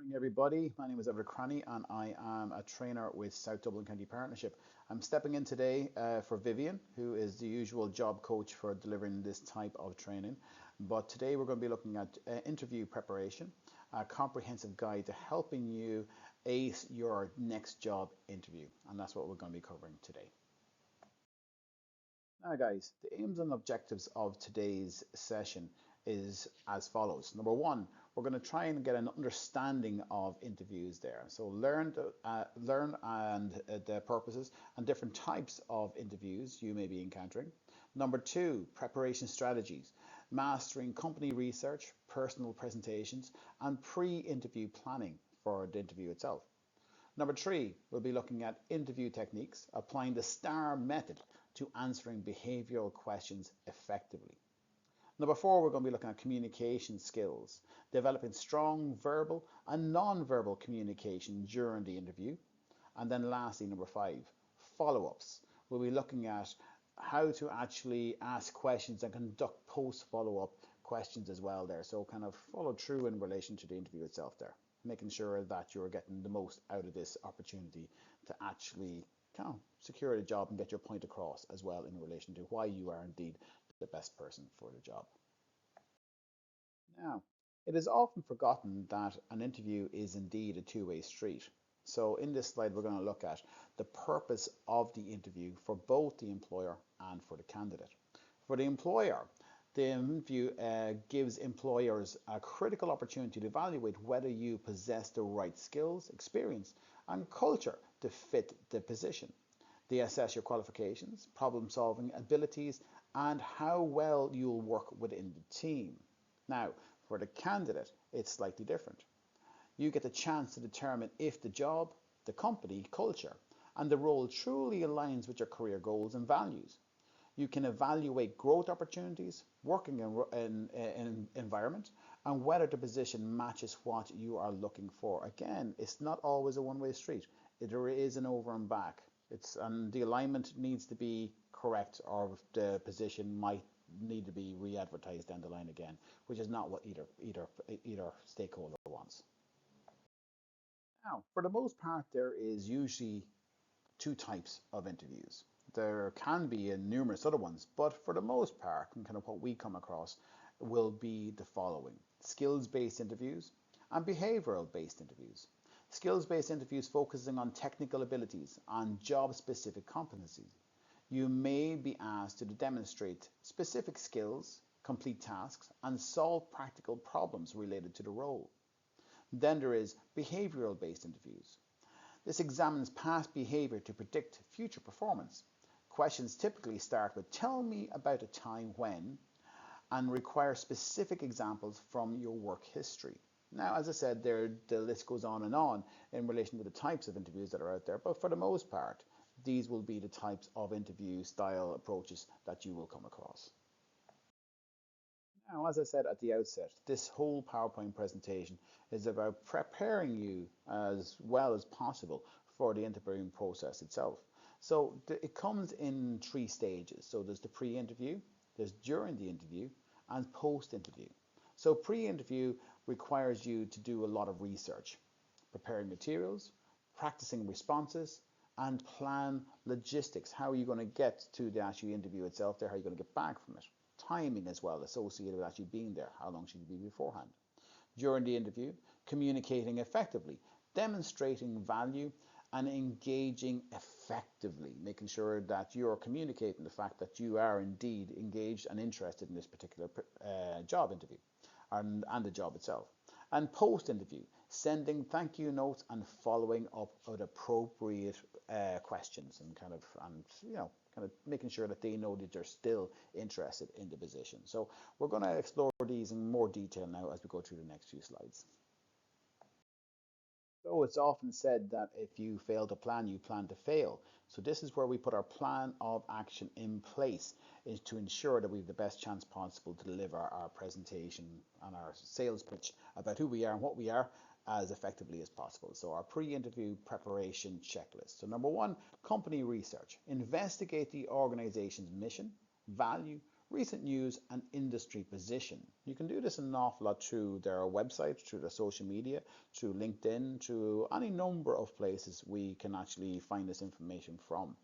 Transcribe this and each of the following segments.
Morning, everybody. My name is Edward Cranny, and I am a trainer with South Dublin County Partnership. I'm stepping in today for Vivian, who is the usual job coach for delivering this type of training. But today we're going to be looking at interview preparation, a comprehensive guide to helping you ace your next job interview. And that's what we're going to be covering today. Now, guys, the aims and objectives of today's session is as follows. Number one, we're going to try and get an understanding of interviews there. So learn and the purposes and different types of interviews you may be encountering. Number two, preparation strategies, mastering company research, personal presentations, and pre-interview planning for the interview itself. Number three, we'll be looking at interview techniques, applying the STAR method to answering behavioral questions effectively. Number four, we're going to be looking at communication skills, developing strong verbal and non-verbal communication during the interview. And then lastly, number five, follow-ups. We'll be looking at how to actually ask questions and conduct post follow-up questions as well there. So kind of follow through in relation to the interview itself there, making sure that you're getting the most out of this opportunity to actually kind of secure the job and get your point across as well in relation to why you are indeed the best person for the job. Now, it is often forgotten that an interview is indeed a two-way street. So in this slide, we're going to look at the purpose of the interview for both the employer and for the candidate. For the employer, the interview gives employers a critical opportunity to evaluate whether you possess the right skills, experience, and culture to fit the position. They assess your qualifications, problem-solving abilities, and how well you'll work within the team. Now, for the candidate, it's slightly different. You get the chance to determine if the job, the company, culture, and the role truly aligns with your career goals and values. You can evaluate growth opportunities, working in environment, and whether the position matches what you are looking for. Again, it's not always a one-way street. There is an over and back. And the alignment needs to be correct, or the position might need to be re-advertised down the line again, which is not what either stakeholder wants. Now, for the most part, there is usually two types of interviews. There can be numerous other ones, but for the most part, and kind of what we come across will be the following: skills-based interviews and behavioral-based interviews. Skills-based interviews focusing on technical abilities and job-specific competencies. You may be asked to demonstrate specific skills, complete tasks, and solve practical problems related to the role. Then there is behavioral-based interviews. This examines past behavior to predict future performance. Questions typically start with "tell me about a time when," and require specific examples from your work history. Now, as I said, the list goes on in relation to the types of interviews that are out there, but for the most part, these will be the types of interview style approaches that you will come across. Now, as I said at the outset, this whole PowerPoint presentation is about preparing you as well as possible for the interviewing process itself. So it comes in three stages. So there's the pre-interview, there's during the interview, and post-interview. So pre-interview requires you to do a lot of research, preparing materials, practicing responses, and plan logistics. How are you going to get to the actual interview itself there? How are you going to get back from it? Timing as well associated with actually being there. How long should you be beforehand? During the interview, communicating effectively, demonstrating value, and engaging effectively, making sure that you're communicating the fact that you are indeed engaged and interested in this particular job interview and the job itself. And post-interview, sending thank you notes and following up with appropriate questions and kind of making sure that they know that you're still interested in the position. So we're going to explore these in more detail now as we go through the next few slides. So it's often said that if you fail to plan, you plan to fail. So this is where we put our plan of action in place, is to ensure that we have the best chance possible to deliver our presentation and our sales pitch about who we are and what we are as effectively as possible. So our pre-interview preparation checklist. So number one, company research. Investigate the organization's mission, value, recent news and industry position. You can do this an awful lot through their website, through their social media, through LinkedIn, through any number of places we can actually find this information from.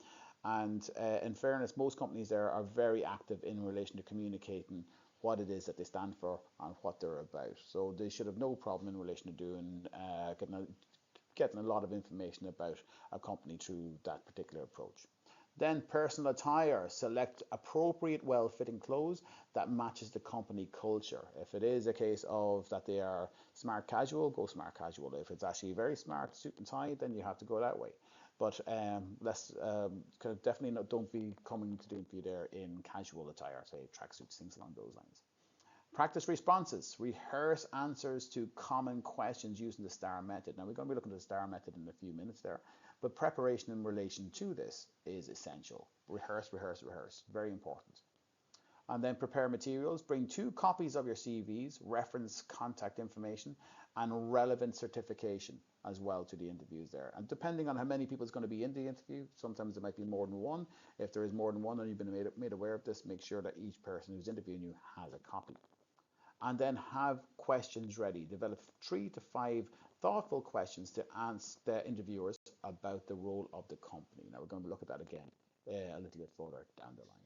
And in fairness, most companies there are very active in relation to communicating what it is that they stand for and what they're about. So they should have no problem in relation to doing getting a lot of information about a company through that particular approach. Then personal attire, select appropriate well-fitting clothes that matches the company culture. If it is a case of that they are smart casual, go smart casual. If it's actually very smart suit and tie, then you have to go that way. But definitely don't be coming to the interview there in casual attire, say tracksuits, things along those lines. Practice responses. Rehearse answers to common questions using the STAR method. Now, we're going to be looking at the STAR method in a few minutes there, but preparation in relation to this is essential. Rehearse, rehearse, rehearse. Very important. And then prepare materials. Bring 2 copies of your CVs, reference contact information, and relevant certification as well to the interviews there. And depending on how many people is going to be in the interview, sometimes there might be more than one. If there is more than one and you've been made aware of this, make sure that each person who's interviewing you has a copy. And then have questions ready. Develop 3 to 5 thoughtful questions to ask the interviewers about the role of the company. Now we're going to look at that again a little bit further down the line.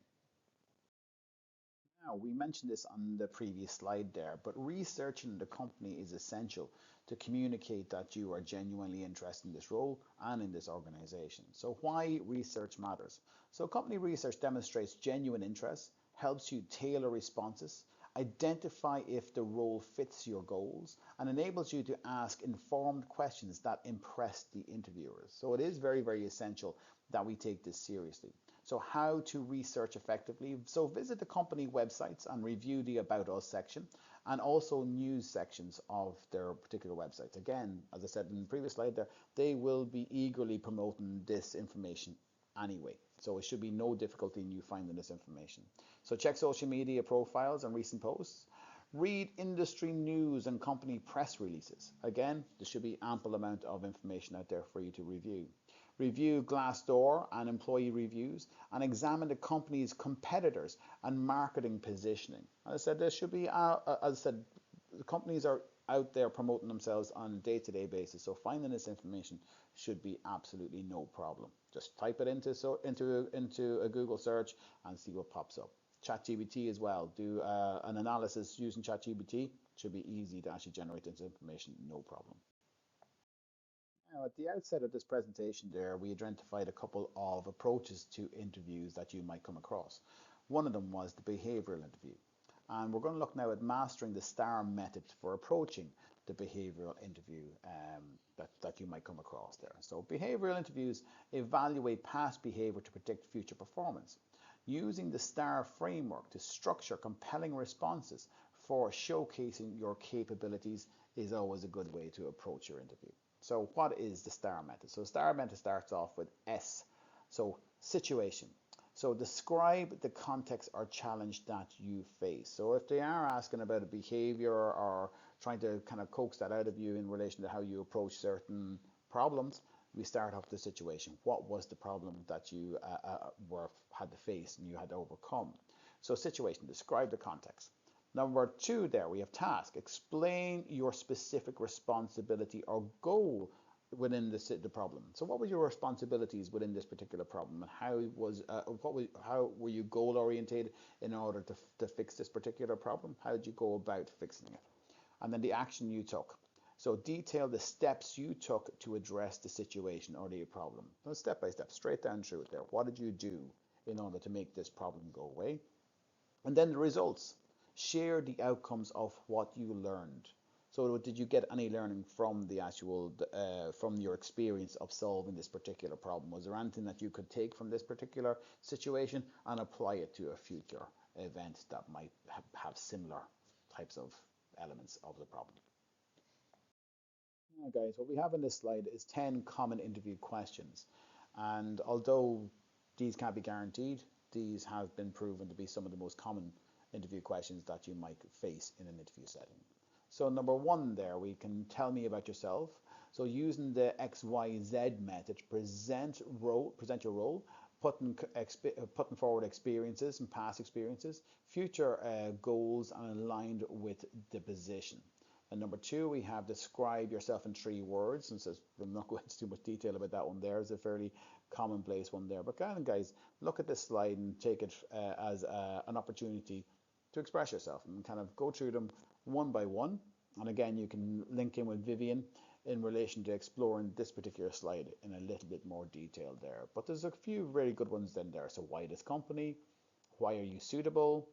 Now, we mentioned this on the previous slide there, but researching the company is essential to communicate that you are genuinely interested in this role and in this organization. So why research matters? So company research demonstrates genuine interest, helps you tailor responses, identify if the role fits your goals, and enables you to ask informed questions that impress the interviewers. So it is very, very essential that we take this seriously. So how to research effectively? So visit the company websites and review the About Us section and also news sections of their particular websites. Again, as I said in the previous slide there, they will be eagerly promoting this information anyway. So it should be no difficulty in you finding this information. So check social media profiles and recent posts. Read industry news and company press releases. Again, there should be ample amount of information out there for you to review. Review Glassdoor and employee reviews and examine the company's competitors and marketing positioning. As I said, there should be, as I said, the companies are out there promoting themselves on a day-to-day basis. So finding this information should be absolutely no problem. Just type it into a Google search and see what pops up. ChatGPT as well. Do an analysis using ChatGPT. Should be easy to actually generate this information, no problem. Now, at the outset of this presentation there, we identified a couple of approaches to interviews that you might come across. One of them was the behavioral interview. And we're going to look now at mastering the STAR method for approaching the behavioral interview that you might come across there. So behavioral interviews evaluate past behavior to predict future performance. Using the STAR framework to structure compelling responses for showcasing your capabilities is always a good way to approach your interview. So what is the STAR method? So STAR method starts off with S. So situation. So describe the context or challenge that you face. So if they are asking about a behavior or trying to kind of coax that out of you in relation to how you approach certain problems, we start off the situation. What was the problem that you had to face and you had to overcome? So situation, describe the context. Number 2 there, we have task. Explain your specific responsibility or goal within the problem. So what were your responsibilities within this particular problem? And how were you goal oriented in order to fix this particular problem? How did you go about fixing it? And then the action you took. So detail the steps you took to address the situation or the problem. So step by step, straight down through it there. What did you do in order to make this problem go away? And then the results. Share the outcomes of what you learned. So did you get any learning from the actual, from your experience of solving this particular problem? Was there anything that you could take from this particular situation and apply it to a future event that might have similar types of elements of the problem? Now guys, what we have in this slide is 10 common interview questions. And although these can't be guaranteed, these have been proven to be some of the most common interview questions that you might face in an interview setting. So number 1 there, we can tell me about yourself. So using the XYZ method, present your role, putting forward experiences and past experiences, future goals, and aligned with the position. And number two, we have describe yourself in 3 words. And says I'm not going into too much detail about that one. There is a fairly commonplace one there. But guys, look at this slide and take it as an opportunity to express yourself and kind of go through them one by one. And again, you can link in with Vivian in relation to exploring this particular slide in a little bit more detail there. But there's a few very good ones in there. So why this company? Why are you suitable?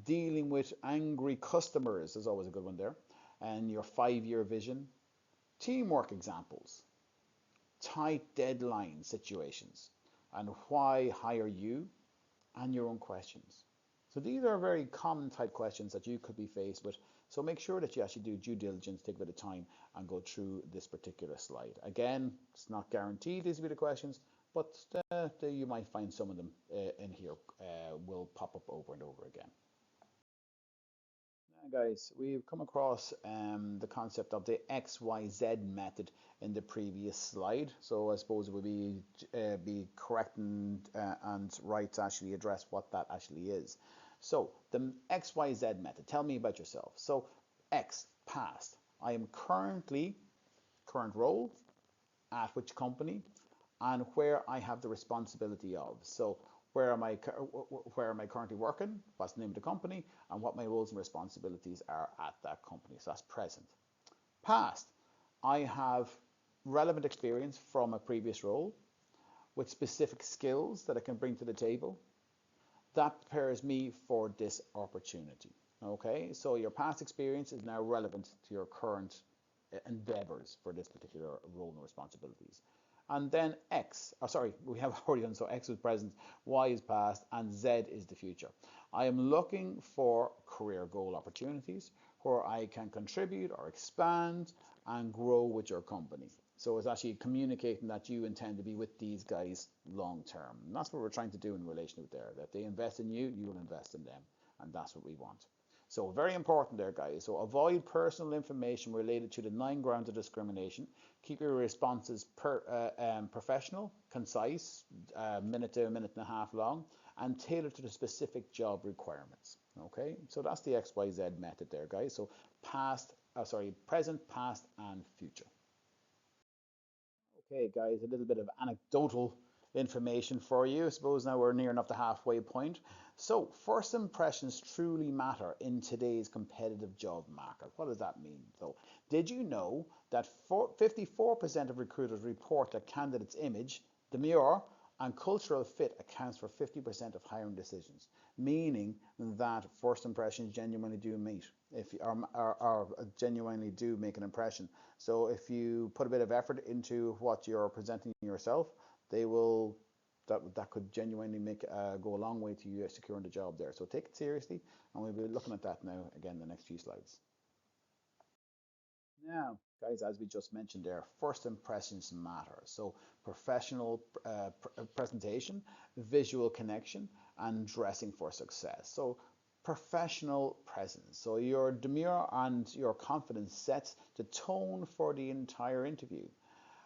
Dealing with angry customers is always a good one there. And your 5-year vision. Teamwork examples. Tight deadline situations. And why hire you? And your own questions. So these are very common type questions that you could be faced with. So make sure that you actually do due diligence, take a bit of time and go through this particular slide. Again, it's not guaranteed these will be the questions, but you might find some of them in here will pop up over and over again. Now guys, we've come across the concept of the XYZ method in the previous slide. So I suppose it would be correct and right to actually address what that actually is. So the XYZ method, tell me about yourself. So X, past. I am current role, at which company, and where I have the responsibility of. So where am I currently working, what's the name of the company, and what my roles and responsibilities are at that company. So that's present. Past, I have relevant experience from a previous role with specific skills that I can bring to the table. That prepares me for this opportunity. Okay, so your past experience is now relevant to your current endeavors for this particular role and responsibilities. And then X, we have already done, so X is present, Y is past, and Z is the future. I am looking for career goal opportunities where I can contribute or expand and grow with your company. So it's actually communicating that you intend to be with these guys long term. And that's what we're trying to do in relation to there, that they invest in you, you will invest in them. And that's what we want. So very important there, guys. So avoid personal information related to the 9 grounds of discrimination. Keep your responses professional, concise, minute to a minute and a half long, and tailored to the specific job requirements. Okay, so that's the XYZ method there, guys. So present, past, and future. Okay, guys, a little bit of anecdotal information for you. I suppose now we're near enough the halfway point. So, first impressions truly matter in today's competitive job market. What does that mean? So, did you know that 54% of recruiters report that candidates' image, demure, and cultural fit accounts for 50% of hiring decisions, meaning that first impressions genuinely do meet, or genuinely do make an impression. So if you put a bit of effort into what you're presenting yourself, that could genuinely go a long way to you securing the job there. So take it seriously, and we'll be looking at that now again in the next few slides. Now, guys, as we just mentioned there, first impressions matter. So professional presentation, visual connection, and dressing for success. So professional presence. So your demeanor and your confidence sets the tone for the entire interview.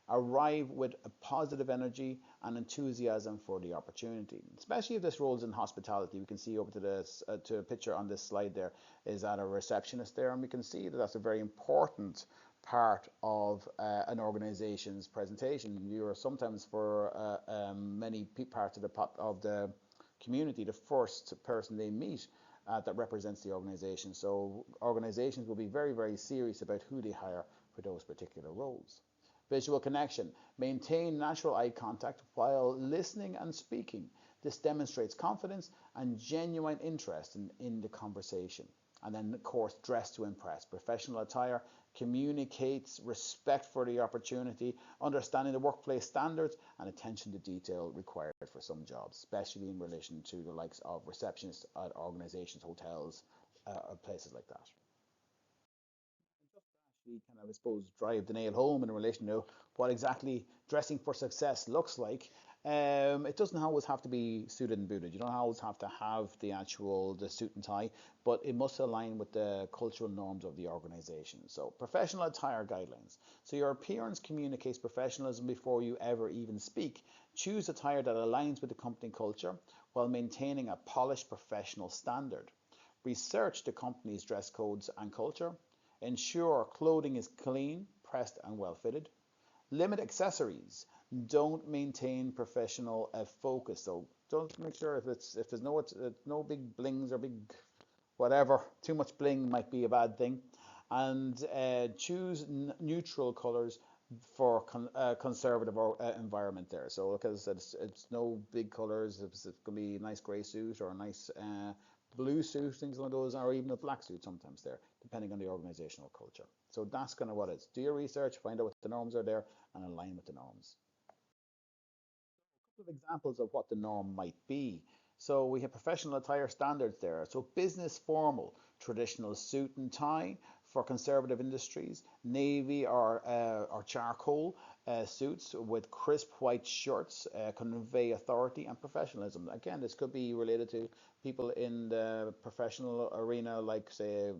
Arrive with a positive energy and enthusiasm for the opportunity, especially if this rolls in hospitality. We can see over to this to a picture on this slide there is that a receptionist there, and we can see that that's a very important part of an organization's presentation. You're sometimes for many parts of the community the first person they meet that represents the organization. So organizations will be very, very serious about who they hire for those particular roles. Visual connection. Maintain natural eye contact while listening and speaking. This demonstrates confidence and genuine interest in the conversation. And then, of course, dress to impress. Professional attire communicates respect for the opportunity, understanding the workplace standards, and attention to detail required for some jobs, especially in relation to the likes of receptionists at organizations, hotels, places like that. Actually kind of, I suppose, drive the nail home in relation to what exactly dressing for success looks like. It doesn't always have to be suited and booted. You don't always have to have the suit and tie, but it must align with the cultural norms of the organization. So professional attire guidelines. So your appearance communicates professionalism before you ever even speak. Choose attire that aligns with the company culture while maintaining a polished professional standard. Research the company's dress codes and culture. Ensure clothing is clean, pressed, and well fitted. Limit accessories. Don't maintain professional focus. So don't make sure if there's no big blings or big whatever. Too much bling might be a bad thing. And choose neutral colors for conservative environment there. So look, as I said, it's no big colors. It's going to be a nice grey suit or a nice blue suit, things like those, or even a black suit sometimes there, depending on the organizational culture. So that's kind of what it is. Do your research, find out what the norms are there, and align with the norms. Of examples of what the norm might be. So we have professional attire standards there. So business formal, traditional suit and tie for conservative industries, navy or charcoal suits with crisp white shirts convey authority and professionalism. Again, this could be related to people in the professional arena, like say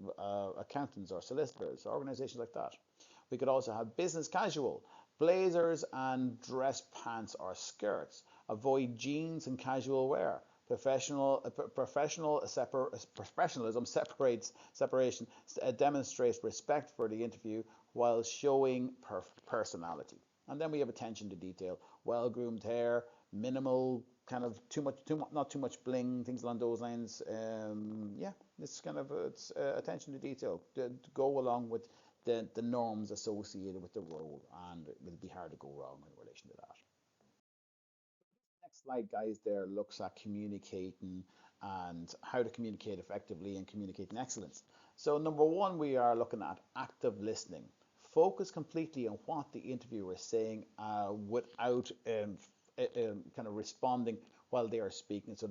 accountants or solicitors, organizations like that. We could also have business casual, blazers and dress pants or skirts. Avoid jeans and casual wear. Professionalism separation demonstrates respect for the interview while showing personality. And then we have attention to detail, well-groomed hair, minimal kind of not too much bling, things along those lines. Yeah, it's kind of attention to detail to go along with the norms associated with the role, and it will be hard to go wrong in relation to that. Next slide, guys, there looks at communicating and how to communicate effectively and communicate in excellence. So number one, we are looking at active listening. Focus completely on what the interviewer is saying without kind of responding while they are speaking. So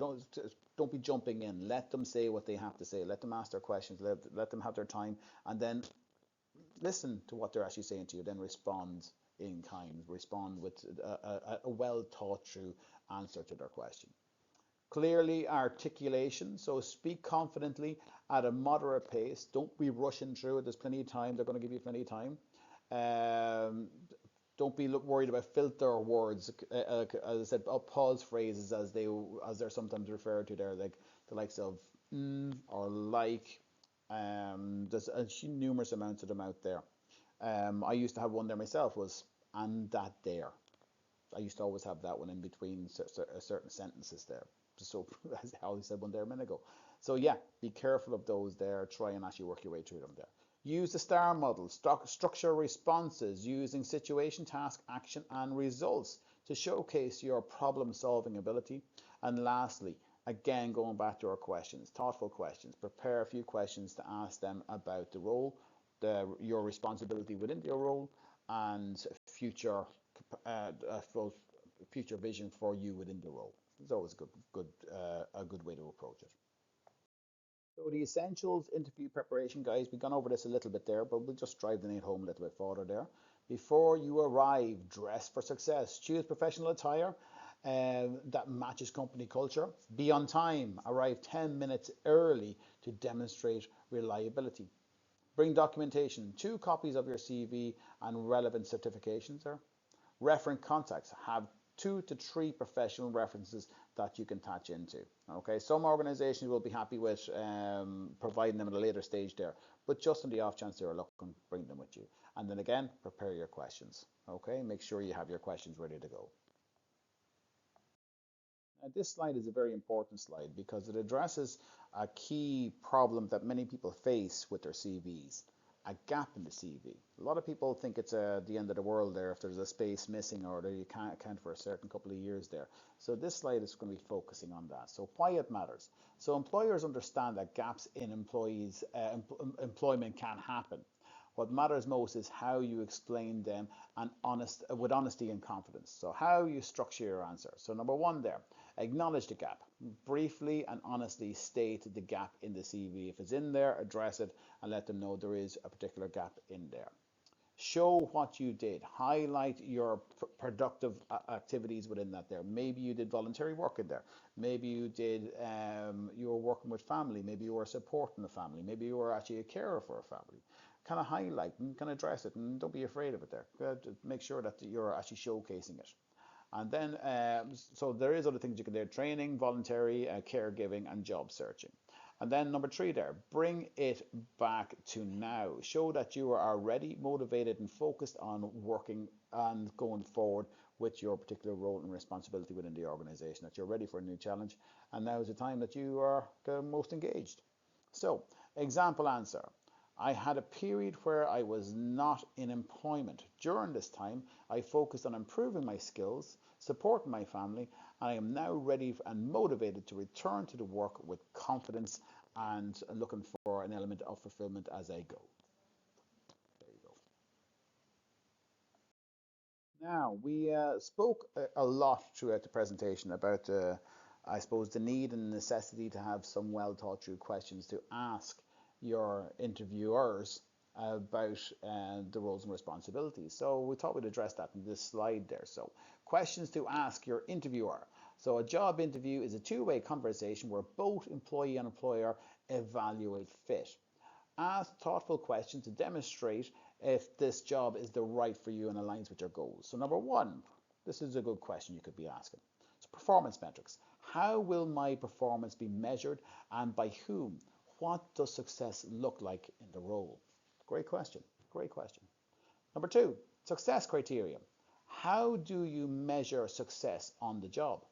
don't be jumping in. Let them say what they have to say. Let them ask their questions. Let them have their time, and then listen to what they're actually saying to you, then respond in kind, respond with a well thought through answer to their question. Clearly, articulation, so speak confidently at a moderate pace. Don't be rushing through it. There's plenty of time. They're going to give you plenty of time. Don't be worried about filter words, as I said, pause phrases as they're sometimes referred to there, like the likes of or like. There's numerous amounts of them out there. I used to have one there myself, was and that there. I used to always have that one in between certain sentences there. So as I always said one there a minute ago. So yeah, be careful of those there. Try and actually work your way through them there. Use the STAR model, structure responses using situation, task, action, and results to showcase your problem solving ability. And lastly, again, going back to our questions, thoughtful questions. Prepare a few questions to ask them about the role, your responsibility within your role, and future future vision for you within the role. It's always a good way to approach it. So the essentials interview preparation, guys, we've gone over this a little bit there, but we'll just drive the nail home a little bit further there. Before you arrive, dress for success. Choose professional attire that matches company culture. Be on time. Arrive 10 minutes early to demonstrate reliability. Bring documentation, 2 copies of your CV and relevant certifications there. Reference contacts, have 2 to 3 professional references that you can attach into. Okay, some organizations will be happy with providing them at a later stage there, but just on the off chance they're looking, bring them with you. And then again, prepare your questions. Okay, make sure you have your questions ready to go. This slide is a very important slide because it addresses a key problem that many people face with their CVs, a gap in the CV. A lot of people think it's the end of the world there if there's a space missing or that you can't account for a certain couple of years there. So this slide is going to be focusing on that. So why it matters. So employers understand that gaps in employment can happen. What matters most is how you explain them and with honesty and confidence. So how you structure your answer. So number one there, acknowledge the gap. Briefly and honestly state the gap in the CV. If it's in there, address it and let them know there is a particular gap in there. Show what you did. Highlight your productive activities within that there. Maybe you did voluntary work in there. Maybe you did, you were working with family. Maybe you were supporting the family. Maybe you were actually a carer for a family. Kind of highlight and kind of address it, and don't be afraid of it there. Make sure that you're actually showcasing it. And then, so there is other things you can do: training, voluntary, caregiving, and job searching. And then number three there, bring it back to now. Show that you are ready, motivated, and focused on working and going forward with your particular role and responsibility within the organization, that you're ready for a new challenge. And now is the time that you are most engaged. So, example answer. I had a period where I was not in employment. During this time, I focused on improving my skills, supporting my family, and I am now ready and motivated to return to the work with confidence and looking for an element of fulfillment as I go. There you go. Now, we spoke a lot throughout the presentation about, I suppose, the need and necessity to have some well thought through questions to ask your interviewers about the roles and responsibilities. So we thought we'd address that in this slide there. So questions to ask your interviewer. So a job interview is a two-way conversation where both employee and employer evaluate fit. Ask thoughtful questions to demonstrate if this job is the right for you and aligns with your goals. So number one, this is a good question you could be asking. So performance metrics. How will my performance be measured and by whom? What does success look like in the role? Great question. Great question. Number two, success criteria. How do you measure success on the job?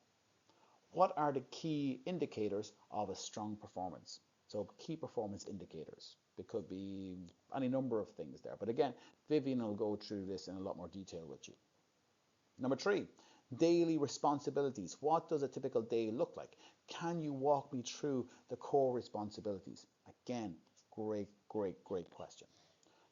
What are the key indicators of a strong performance? So key performance indicators. There could be any number of things there. But again, Vivian will go through this in a lot more detail with you. Number three, daily responsibilities. What does a typical day look like? Can you walk me through the core responsibilities? Again, great question.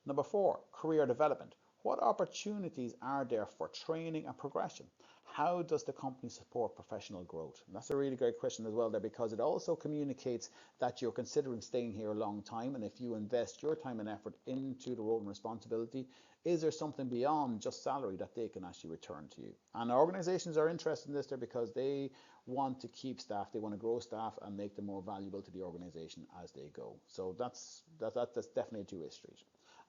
Number four, career development. What opportunities are there for training and progression? How does the company support professional growth? And that's a really great question as well there, because it also communicates that you're considering staying here a long time, and if you invest your time and effort into the role and responsibility, is there something beyond just salary that they can actually return to you? And organizations are interested in this there because they want to keep staff, they want to grow staff and make them more valuable to the organization as they go. So that's definitely a two-way street.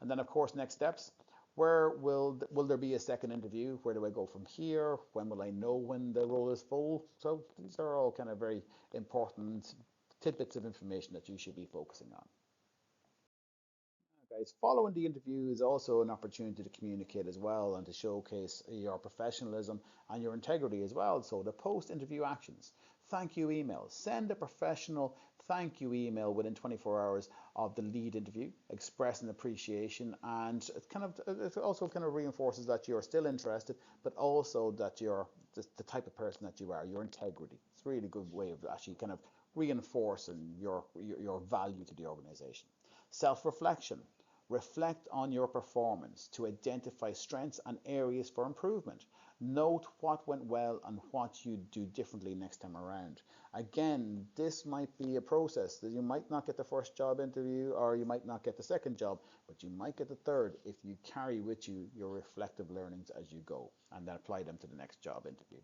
And then of course, next steps. Where will there be a second interview? Where do I go from here? When will I know when the role is full? So these are all kind of very important tidbits of information that you should be focusing on. Guys, following the interview is also an opportunity to communicate as well and to showcase your professionalism and your integrity as well. So the post-interview actions, thank you email, send a professional thank you email within 24 hours of the lead interview, expressing appreciation, and it also kind of reinforces that you're still interested, but also that you're the type of person that you are, your integrity. It's a really good way of actually kind of reinforcing your value to the organization. Self-reflection. Reflect on your performance to identify strengths and areas for improvement. Note what went well and what you do differently next time around. Again, this might be a process that you might not get the first job interview or you might not get the second job, but you might get the third if you carry with you your reflective learnings as you go and then apply them to the next job interview.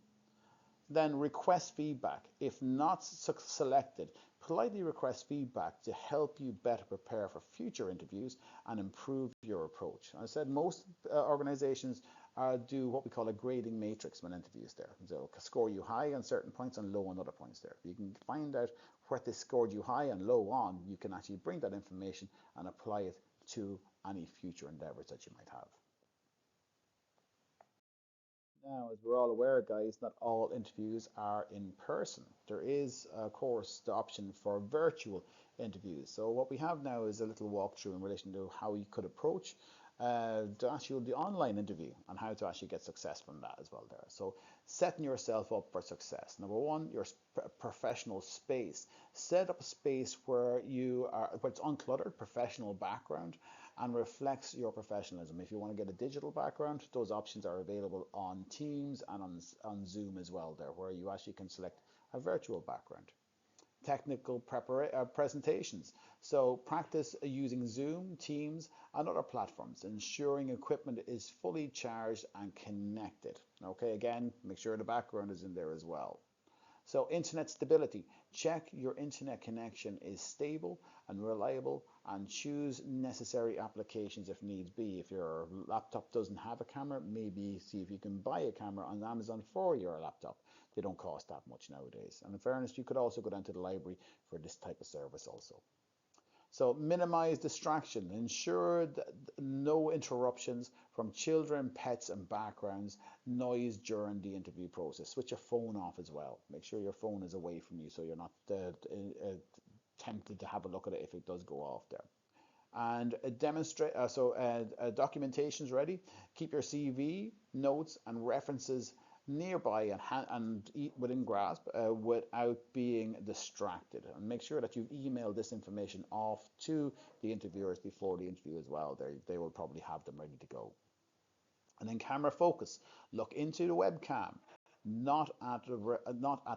Then request feedback. If not selected, politely request feedback to help you better prepare for future interviews and improve your approach. I said most organizations do what we call a grading matrix when interviews there. They'll score you high on certain points and low on other points there. If you can find out what they scored you high and low on, you can actually bring that information and apply it to any future endeavors that you might have. Now, as we're all aware, guys, not all interviews are in person. There is, of course, the option for virtual interviews. So what we have now is a little walkthrough in relation to how you could approach the online interview and how to actually get success from that as well there. So setting yourself up for success. Number one, your professional space. Set up a space where where it's uncluttered, professional background, and reflects your professionalism. If you want to get a digital background, those options are available on Teams and on Zoom as well there, where you actually can select a virtual background. technical presentations. So practice using Zoom, Teams, and other platforms, ensuring equipment is fully charged and connected. Okay, again, make sure the background is in there as well. So internet stability. Check your internet connection is stable and reliable, and choose necessary applications if needs be. If your laptop doesn't have a camera, maybe see if you can buy a camera on Amazon for your laptop. They don't cost that much nowadays. And in fairness, you could also go down to the library for this type of service also. So minimize distraction. Ensure that no interruptions from children, pets, and backgrounds noise during the interview process. Switch your phone off as well. Make sure your phone is away from you so you're not tempted to have a look at it if it does go off there. And demonstrate. Documentation's ready. Keep your CV, notes, and references nearby and within grasp without being distracted. And make sure that you've emailed this information off to the interviewers before the interview as well. They will probably have them ready to go. And then camera focus. Look into the webcam, not at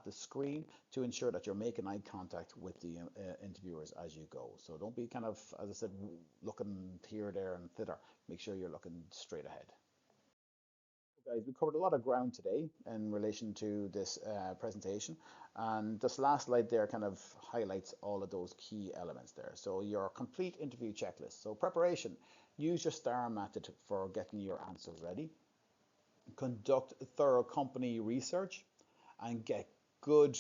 the screen, to ensure that you're making eye contact with the interviewers as you go. So don't be kind of, as I said, looking here, there, and thither. Make sure you're looking straight ahead. Guys, we covered a lot of ground today in relation to this presentation, and this last slide there kind of highlights all of those key elements there. So your complete interview checklist. So preparation, use your STAR method for getting your answers ready. Conduct thorough company research and get good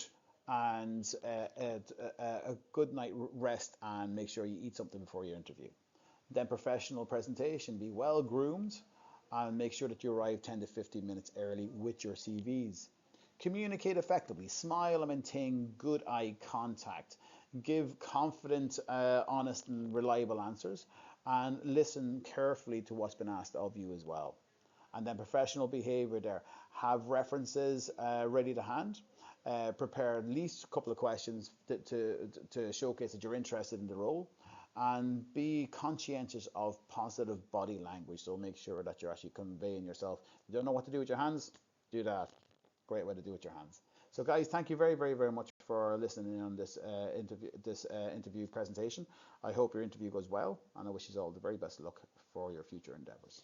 and a good night rest, and make sure you eat something before your interview. Then professional presentation, be well groomed and make sure that you arrive 10 to 15 minutes early with your CVs. Communicate effectively, smile and maintain good eye contact. Give confident, honest and reliable answers, and listen carefully to what's been asked of you as well. And then professional behavior there. Have references ready to hand. Prepare at least a couple of questions to showcase that you're interested in the role, and be conscientious of positive body language. So make sure that you're actually conveying yourself. You don't know what to do with your hands? Do that. Great way to do it with your hands. So guys, thank you very, very, very much for listening in on this interview presentation. I hope your interview goes well, and I wish you all the very best luck for your future endeavors.